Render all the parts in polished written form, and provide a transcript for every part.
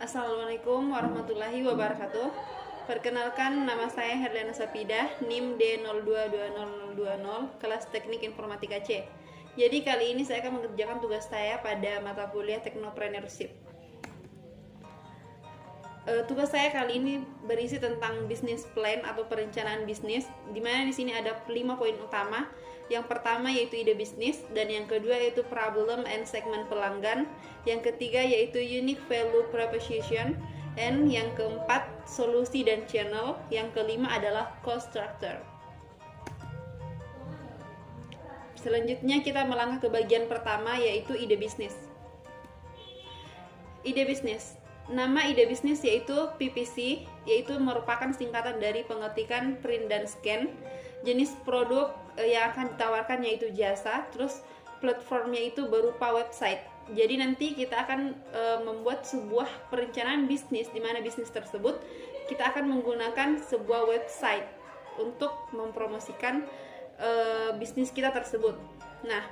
Assalamualaikum warahmatullahi wabarakatuh. Perkenalkan, nama saya Herliana Sapidah, NIM D022020, kelas Teknik Informatika C. Jadi kali ini saya akan mengerjakan tugas saya pada mata kuliah Technopreneurship. Tugas saya kali ini berisi tentang business plan atau perencanaan bisnis, di mana di sini ada 5 poin utama. Yang pertama yaitu ide bisnis, dan yang kedua yaitu problem and segment pelanggan, yang ketiga yaitu unique value proposition, dan yang keempat solusi dan channel, yang kelima adalah cost structure. Selanjutnya kita melangkah ke bagian pertama yaitu ide bisnis. Ide bisnis. Nama ide bisnis yaitu PPC, yaitu merupakan singkatan dari pengetikan print dan scan. Jenis produk yang akan ditawarkan yaitu jasa, terus platformnya itu berupa website. Jadi nanti kita akan membuat sebuah perencanaan bisnis, di mana bisnis tersebut kita akan menggunakan sebuah website untuk mempromosikan bisnis kita tersebut. Nah,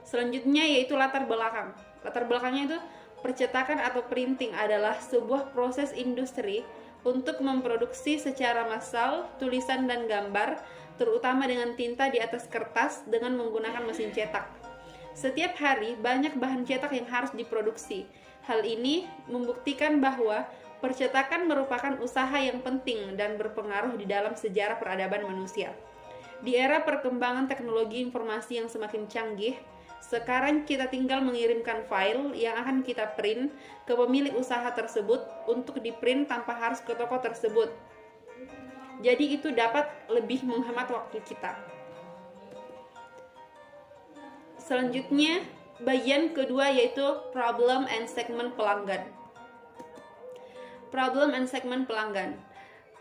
selanjutnya yaitu latar belakang. Latar belakangnya itu percetakan atau printing adalah sebuah proses industri untuk memproduksi secara massal tulisan dan gambar, terutama dengan tinta di atas kertas dengan menggunakan mesin cetak. Setiap hari banyak bahan cetak yang harus diproduksi. Hal ini membuktikan bahwa percetakan merupakan usaha yang penting dan berpengaruh di dalam sejarah peradaban manusia. Di era perkembangan teknologi informasi yang semakin canggih, sekarang kita tinggal mengirimkan file yang akan kita print ke pemilik usaha tersebut untuk di-print tanpa harus ke toko tersebut. Jadi itu dapat lebih menghemat waktu kita. Selanjutnya, bagian kedua yaitu problem and segment pelanggan. Problem and segment pelanggan.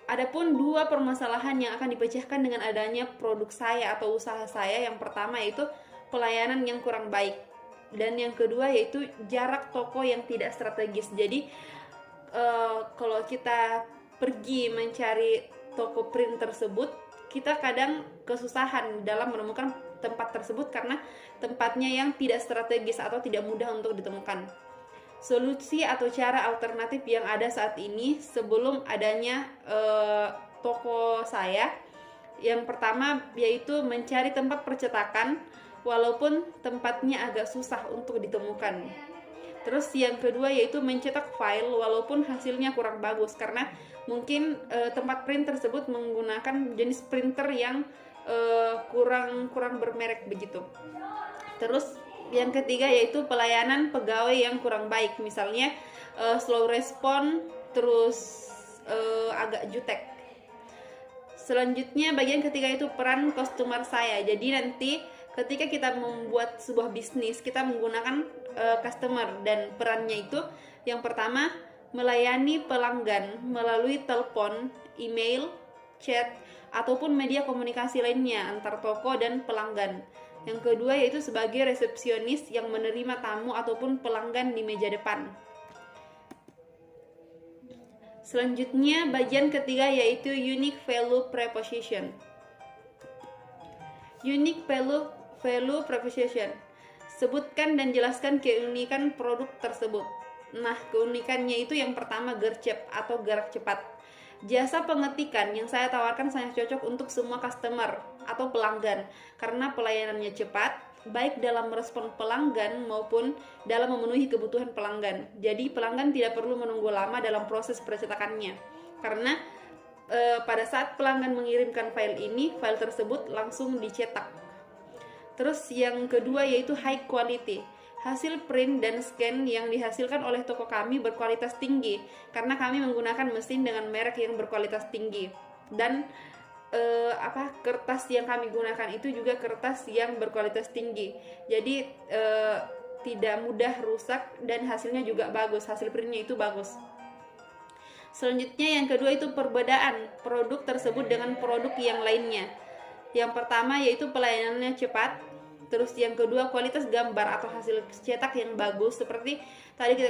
Adapun dua permasalahan yang akan dipecahkan dengan adanya produk saya atau usaha saya. Yang pertama yaitu pelayanan yang kurang baik, dan yang kedua yaitu jarak toko yang tidak strategis. Jadi kalau kita pergi mencari toko print tersebut, kita kadang kesusahan dalam menemukan tempat tersebut karena tempatnya yang tidak strategis atau tidak mudah untuk ditemukan. Solusi atau cara alternatif yang ada saat ini sebelum adanya toko saya, yang pertama yaitu mencari tempat percetakan walaupun tempatnya agak susah untuk ditemukan. Terus yang kedua yaitu mencetak file walaupun hasilnya kurang bagus, karena mungkin tempat print tersebut menggunakan jenis printer yang kurang bermerek begitu. Terus yang ketiga yaitu pelayanan pegawai yang kurang baik, misalnya slow respon, terus agak jutek. Selanjutnya bagian ketiga itu peran customer saya. Jadi nanti ketika kita membuat sebuah bisnis, kita menggunakan customer, dan perannya itu yang pertama melayani pelanggan melalui telepon, email, chat, ataupun media komunikasi lainnya antar toko dan pelanggan. Yang kedua yaitu sebagai resepsionis yang menerima tamu ataupun pelanggan di meja depan. Selanjutnya bagian ketiga yaitu unique value proposition. Unique value proposition. Sebutkan dan jelaskan keunikan produk tersebut. Nah, keunikannya itu yang pertama gercep atau gerak cepat. Jasa pengetikan yang saya tawarkan sangat cocok untuk semua customer atau pelanggan karena pelayanannya cepat, baik dalam merespon pelanggan maupun dalam memenuhi kebutuhan pelanggan. Jadi pelanggan tidak perlu menunggu lama dalam proses percetakannya, karena pada saat pelanggan mengirimkan file ini, file tersebut langsung dicetak. Terus yang kedua yaitu high quality. Hasil print dan scan yang dihasilkan oleh toko kami berkualitas tinggi karena kami menggunakan mesin dengan merek yang berkualitas tinggi, dan kertas yang kami gunakan itu juga kertas yang berkualitas tinggi. Jadi tidak mudah rusak dan hasilnya juga bagus, hasil printnya itu bagus. Selanjutnya yang kedua itu perbedaan produk tersebut dengan produk yang lainnya. Yang pertama yaitu pelayanannya cepat. Terus yang kedua kualitas gambar atau hasil cetak yang bagus, seperti tadi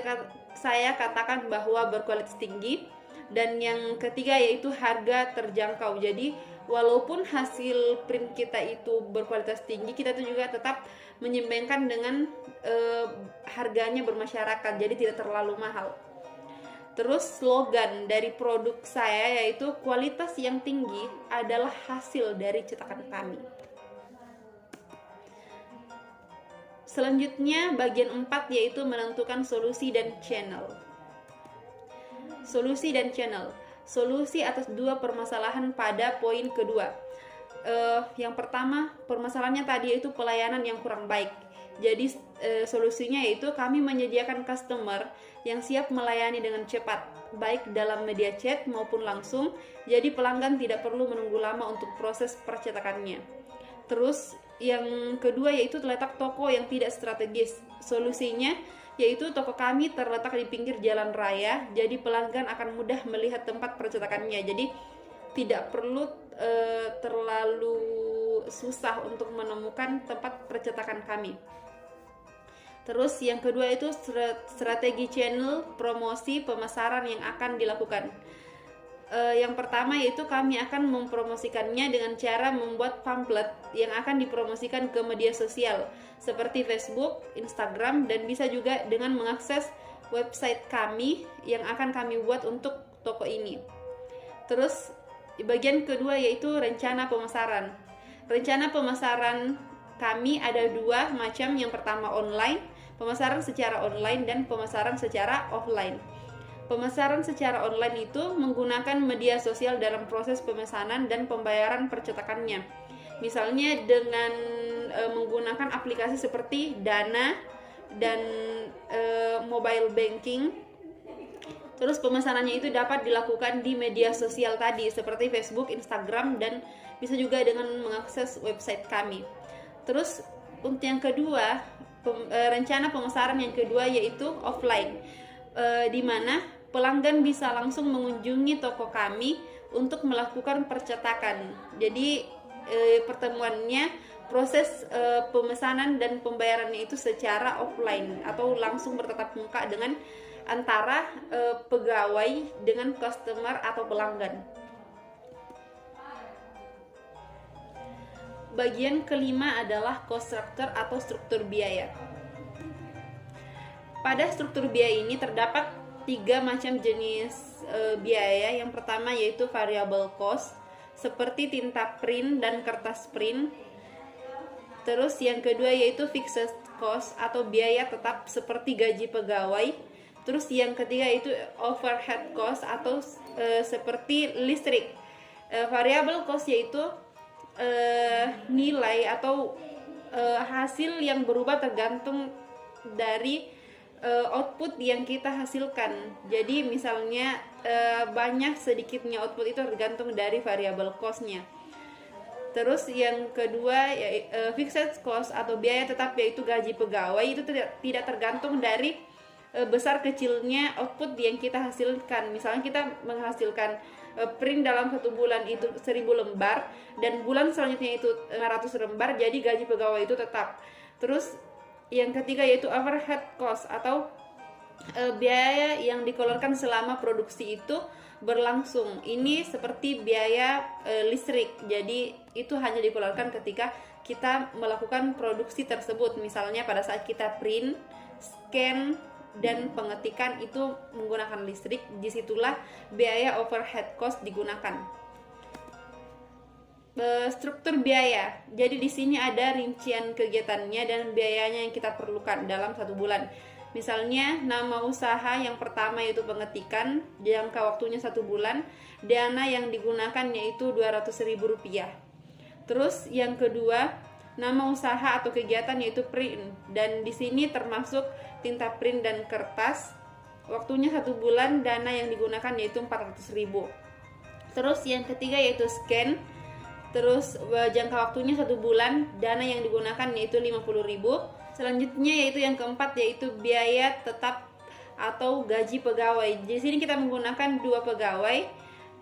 saya katakan bahwa berkualitas tinggi. Dan yang ketiga yaitu harga terjangkau. Jadi walaupun hasil print kita itu berkualitas tinggi, kita tuh juga tetap menyeimbangkan dengan harganya bermasyarakat, jadi tidak terlalu mahal. Terus slogan dari produk saya yaitu kualitas yang tinggi adalah hasil dari cetakan kami. Selanjutnya bagian 4 yaitu menentukan solusi dan channel. Solusi dan channel. Solusi atas dua permasalahan pada poin kedua. Yang pertama, permasalahannya tadi yaitu pelayanan yang kurang baik. Jadi solusinya yaitu kami menyediakan customer yang siap melayani dengan cepat, baik dalam media chat maupun langsung. Jadi pelanggan tidak perlu menunggu lama untuk proses percetakannya. Terus yang kedua yaitu terletak toko yang tidak strategis. Solusinya yaitu toko kami terletak di pinggir jalan raya, jadi pelanggan akan mudah melihat tempat percetakannya. Jadi tidak perlu terlalu susah untuk menemukan tempat percetakan kami. Terus yang kedua itu strategi channel promosi pemasaran yang akan dilakukan. Yang pertama yaitu kami akan mempromosikannya dengan cara membuat pamflet yang akan dipromosikan ke media sosial seperti Facebook, Instagram, dan bisa juga dengan mengakses website kami yang akan kami buat untuk toko ini. Terus bagian kedua yaitu rencana pemasaran. Rencana pemasaran kami ada dua macam. Yang pertama online, pemasaran secara online, dan pemasaran secara offline. Pemasaran secara online itu menggunakan media sosial dalam proses pemesanan dan pembayaran percetakannya. Misalnya dengan menggunakan aplikasi seperti Dana dan mobile banking. Terus pemesanannya itu dapat dilakukan di media sosial tadi seperti Facebook, Instagram, dan bisa juga dengan mengakses website kami. Terus untuk yang kedua, rencana pemasaran yang kedua yaitu offline, di mana pelanggan bisa langsung mengunjungi toko kami untuk melakukan percetakan. Jadi pertemuannya, proses pemesanan dan pembayarannya itu secara offline atau langsung bertatap muka dengan antara pegawai dengan customer atau pelanggan. Bagian kelima adalah cost structure atau struktur biaya. Pada struktur biaya ini terdapat 3 macam jenis biaya. Yang pertama yaitu variable cost seperti tinta print dan kertas print. Terus yang kedua yaitu fixed cost atau biaya tetap seperti gaji pegawai. Terus yang ketiga yaitu overhead cost atau seperti listrik. Variable cost yaitu nilai atau hasil yang berubah tergantung dari output yang kita hasilkan. Jadi misalnya banyak sedikitnya output itu tergantung dari variable cost-nya. Terus yang kedua fixed cost atau biaya tetap yaitu gaji pegawai, itu tidak tergantung dari besar kecilnya output yang kita hasilkan. Misalnya kita menghasilkan print dalam 1 bulan itu 1000 lembar dan bulan selanjutnya itu 500 lembar, jadi gaji pegawai itu tetap. Terus yang ketiga yaitu overhead cost atau biaya yang dikeluarkan selama produksi itu berlangsung. Ini seperti biaya listrik. Jadi itu hanya dikeluarkan ketika kita melakukan produksi tersebut. Misalnya pada saat kita print, scan, dan pengetikan itu menggunakan listrik. Disitulah biaya overhead cost digunakan. Struktur biaya. Jadi di sini ada rincian kegiatannya dan biayanya yang kita perlukan dalam 1 bulan. Misalnya nama usaha yang pertama yaitu pengetikan, jangka waktunya 1 bulan, dana yang digunakan yaitu Rp200.000. Terus yang kedua, nama usaha atau kegiatan yaitu print, dan di sini termasuk tinta print dan kertas. Waktunya 1 bulan, dana yang digunakan yaitu Rp400.000. Terus yang ketiga yaitu scan. Terus jangka waktunya 1 bulan, dana yang digunakan yaitu Rp50.000. Selanjutnya yaitu yang keempat yaitu biaya tetap atau gaji pegawai. Di sini kita menggunakan 2 pegawai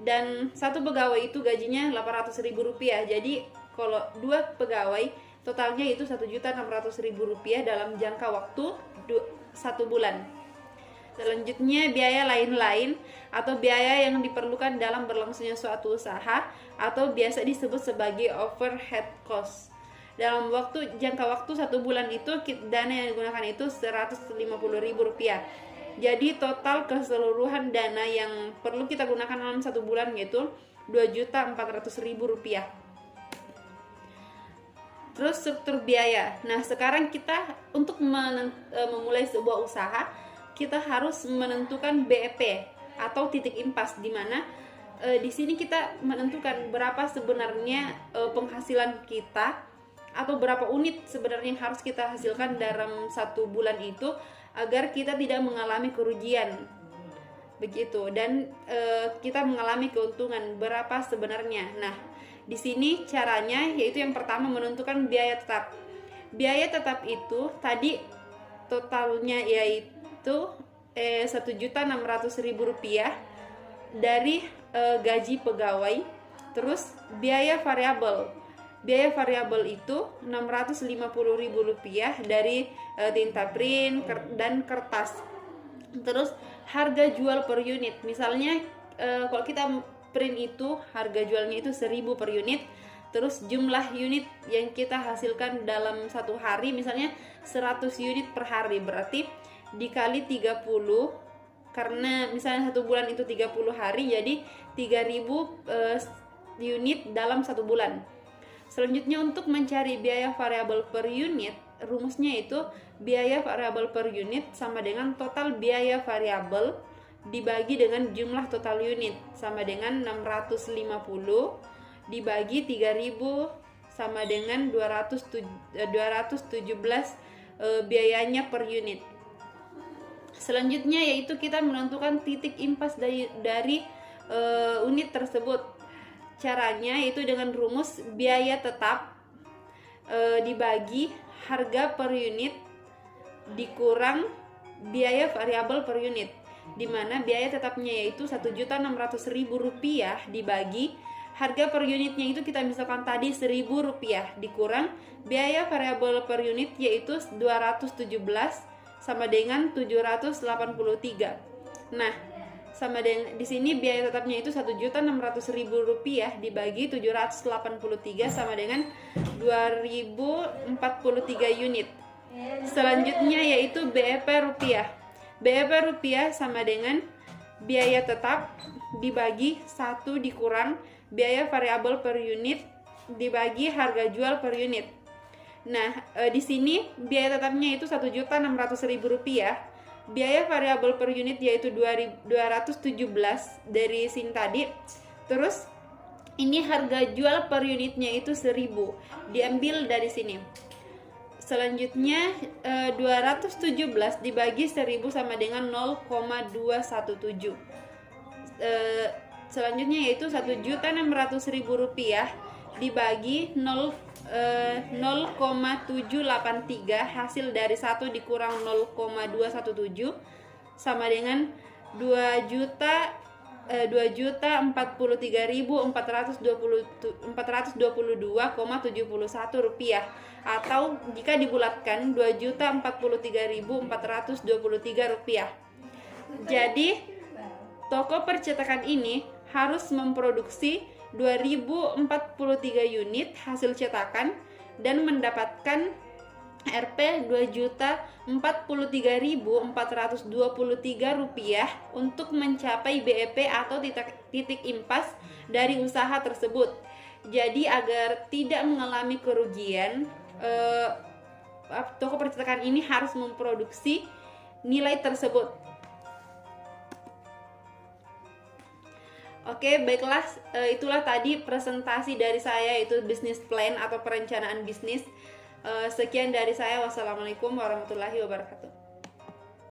dan 1 pegawai itu gajinya Rp800.000. Jadi kalau 2 pegawai totalnya itu Rp1.600.000 dalam jangka waktu 1 bulan. Selanjutnya biaya lain-lain atau biaya yang diperlukan dalam berlangsungnya suatu usaha atau biasa disebut sebagai overhead cost. Dalam jangka waktu 1 bulan itu dana yang digunakan itu Rp150.000. Jadi total keseluruhan dana yang perlu kita gunakan dalam 1 bulan yaitu Rp2.400.000. Terus struktur biaya. Nah, sekarang kita untuk memulai sebuah usaha, kita harus menentukan BEP atau titik impas, di mana di sini kita menentukan berapa sebenarnya penghasilan kita atau berapa unit sebenarnya yang harus kita hasilkan dalam 1 bulan itu agar kita tidak mengalami kerugian. Begitu, dan kita mengalami keuntungan berapa sebenarnya. Nah, di sini caranya yaitu yang pertama menentukan biaya tetap. Biaya tetap itu tadi totalnya yaitu Rp1.600.000 dari gaji pegawai. Terus biaya variabel. Biaya variabel itu Rp650.000 dari tinta print dan kertas. Terus harga jual per unit. Misalnya kalau kita print itu harga jualnya itu 1.000 per unit. Terus jumlah unit yang kita hasilkan dalam 1 hari misalnya 100 unit per hari, berarti dikali 30, karena misalnya 1 bulan itu 30 hari, jadi 3.000 unit dalam 1 bulan. Selanjutnya untuk mencari biaya variabel per unit, rumusnya itu biaya variabel per unit sama dengan total biaya variabel dibagi dengan jumlah total unit, sama dengan 650 dibagi 3.000 sama dengan 217 biayanya per unit. Selanjutnya yaitu kita menentukan titik impas dari unit tersebut. Caranya yaitu dengan rumus biaya tetap dibagi harga per unit dikurang biaya variabel per unit, di mana biaya tetapnya yaitu Rp1.600.000 dibagi harga per unitnya itu kita misalkan tadi Rp1.000 dikurang biaya variabel per unit yaitu 217 sama dengan 783. Nah, sama dengan di sini biaya tetapnya itu Rp1.600.000 dibagi 783 sama dengan 2.043 unit. Selanjutnya yaitu BEP rupiah. BEP rupiah sama dengan biaya tetap dibagi 1 dikurang biaya variabel per unit dibagi harga jual per unit. Nah, di sini biaya tetapnya itu Rp1.600.000. Biaya variabel per unit yaitu 217 dari sini tadi. Terus ini harga jual per unitnya itu 1.000, diambil dari sini. Selanjutnya 217 dibagi 1.000 sama dengan 0,217. Selanjutnya yaitu Rp1.600.000 dibagi 0,783, hasil dari 1 dikurang 0,217 sama dengan 2.043.422,71 rupiah, atau jika dibulatkan 2.043.423 rupiah. Jadi toko percetakan ini harus memproduksi 2.043 unit hasil cetakan dan mendapatkan Rp 2.043.423 rupiah untuk mencapai BEP atau titik impas dari usaha tersebut. Jadi agar tidak mengalami kerugian, toko percetakan ini harus memproduksi nilai tersebut. Oke, baiklah, itulah tadi presentasi dari saya, itu business plan atau perencanaan bisnis. Sekian dari saya. Wassalamualaikum warahmatullahi wabarakatuh.